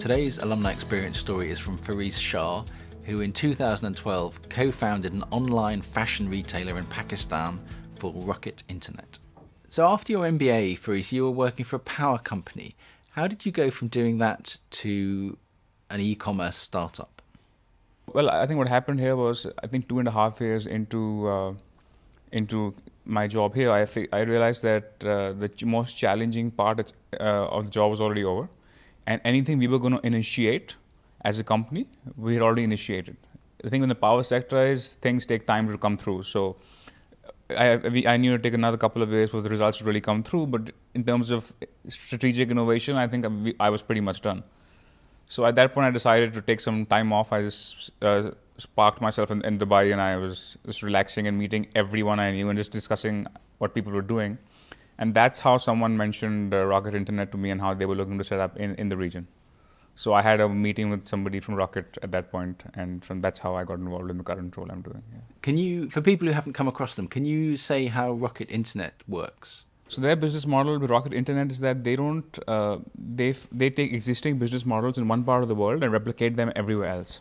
Today's alumni experience story is from Shah, who in 2012 co-founded an online fashion retailer in Pakistan for Rocket Internet. So after your MBA, Faris, you were working for a power company. How did you go from doing that to an e-commerce startup? Well, I think what happened here was, I think 2.5 years into my job here, I realized that the most challenging part of the job was already over. And anything we were going to initiate as a company, we had already initiated. The thing in the power sector is things take time to come through. So I knew it would take another couple of years for the results to really come through. But in terms of strategic innovation, I think I was pretty much done. So at that point, I decided to take some time off. I just parked myself in Dubai, and I was just relaxing and meeting everyone I knew and just discussing what people were doing. And that's how someone mentioned Rocket Internet to me and how they were looking to set up in the region. So I had a meeting with somebody from Rocket at that point, and that's how I got involved in the current role I'm doing. Yeah. Can you, for people who haven't come across them, can you say how Rocket Internet works? So their business model with Rocket Internet is that they don't they take existing business models in one part of the world and replicate them everywhere else.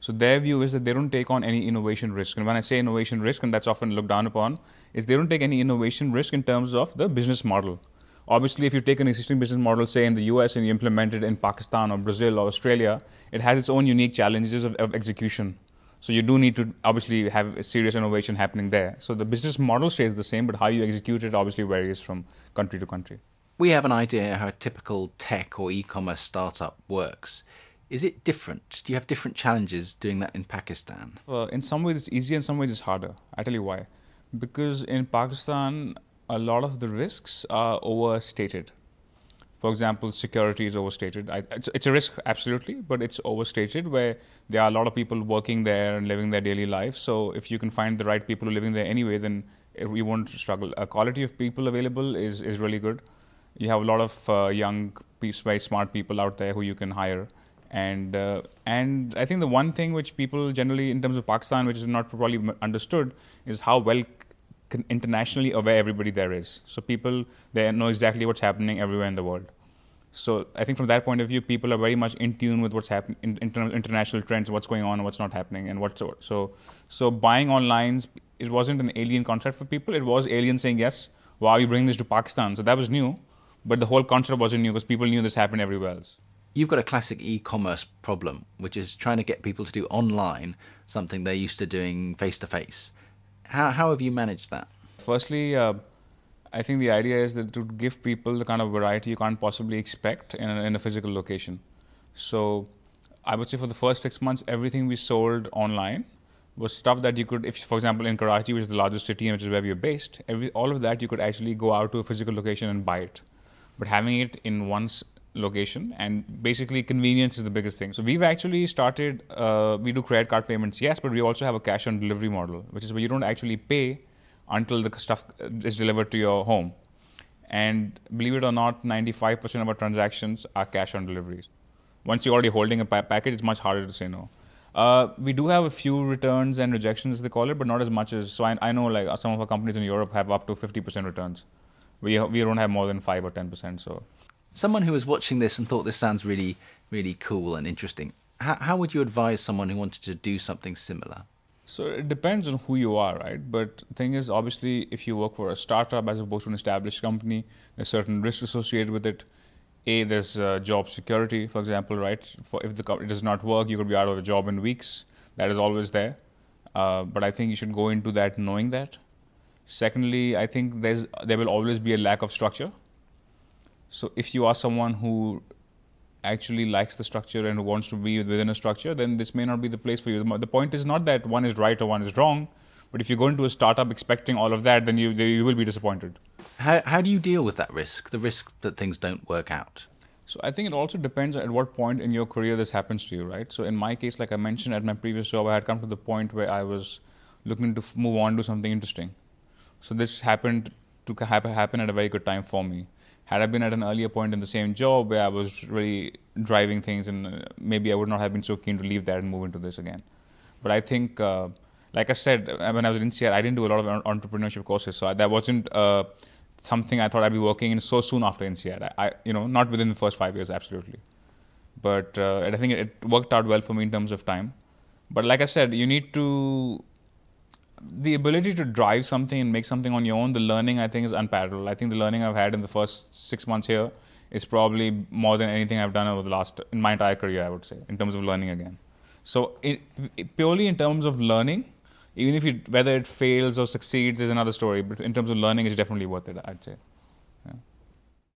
So their view is that they don't take on any innovation risk. And when I say innovation risk, and that's often looked down upon, is they don't take any innovation risk in terms of the business model. Obviously, if you take an existing business model, say in the US, and you implement it in Pakistan or Brazil or Australia, it has its own unique challenges of execution. So you do need to obviously have a serious innovation happening there. So the business model stays the same, but how you execute it obviously varies from country to country. We have an idea how a typical tech or e-commerce startup works. Is it different? Do you have different challenges doing that in Pakistan? In some ways it's easier, in some ways it's harder. I'll tell you why. Because in Pakistan, a lot of the risks are overstated. For example, security is overstated. It's a risk, absolutely, but it's overstated where there are a lot of people working there and living their daily life. So if you can find the right people living there anyway, then we won't struggle. Quality of people available is really good. You have a lot of young, very smart people out there who you can hire. And I think the one thing which people generally, in terms of Pakistan, which is not probably understood, is how well internationally aware everybody there is. So people, they know exactly what's happening everywhere in the world. So I think from that point of view, people are very much in tune with what's happening in terms of international trends, what's going on, what's not happening, and so buying online, it wasn't an alien concept for people. It was alien saying, yes, wow, you bring this to Pakistan. So that was new, but the whole concept wasn't new because people knew this happened everywhere else. You've got a classic e-commerce problem, which is trying to get people to do online something they're used to doing face-to-face. How have you managed that? Firstly, I think the idea is that to give people the kind of variety you can't possibly expect in a physical location. So I would say for the first 6 months, everything we sold online was stuff that you could, if for example in Karachi, which is the largest city and which is where we are based, all of that you could actually go out to a physical location and buy it. But having it in one location, and basically convenience is the biggest thing. So we've actually started, we do credit card payments, yes, but we also have a cash on delivery model, which is where you don't actually pay until the stuff is delivered to your home. And believe it or not, 95% of our transactions are cash on deliveries. Once you're already holding a package, it's much harder to say no. We do have a few returns and rejections, they call it, but not as much as, so I know like some of our companies in Europe have up to 50% returns. We don't have more than 5 or 10%. So. Someone who was watching this and thought this sounds really, really cool and interesting, how would you advise someone who wanted to do something similar? So it depends on who you are, right? But the thing is, obviously, if you work for a startup as opposed to an established company, there's certain risks associated with it. There's job security, for example, right? If it does not work, you could be out of a job in weeks. That is always there. But I think you should go into that knowing that. Secondly, I think there will always be a lack of structure. So if you are someone who actually likes the structure and who wants to be within a structure, then this may not be the place for you. The point is not that one is right or one is wrong, but if you go into a startup expecting all of that, then you will be disappointed. How do you deal with that risk, the risk that things don't work out? So I think it also depends at what point in your career this happens to you, right? So in my case, like I mentioned at my previous job, I had come to the point where I was looking to move on to something interesting. So this happened to happen at a very good time for me. Had I been at an earlier point in the same job where I was really driving things, and maybe I would not have been so keen to leave that and move into this again. But I think, like I said, when I was in INSEAD, I didn't do a lot of entrepreneurship courses, so that wasn't something I thought I'd be working in so soon after INSEAD. Not within the first 5 years, absolutely. but I think it worked out well for me in terms of time. But like I said, you need to the ability to drive something and make something on your own. The learning, I think, is unparalleled. I think the learning I've had in the first 6 months here is probably more than anything I've done over the last in my entire career, I would say, in terms of learning again. So purely in terms of learning, even if whether it fails or succeeds is another story. But in terms of learning, it's definitely worth it, I'd say.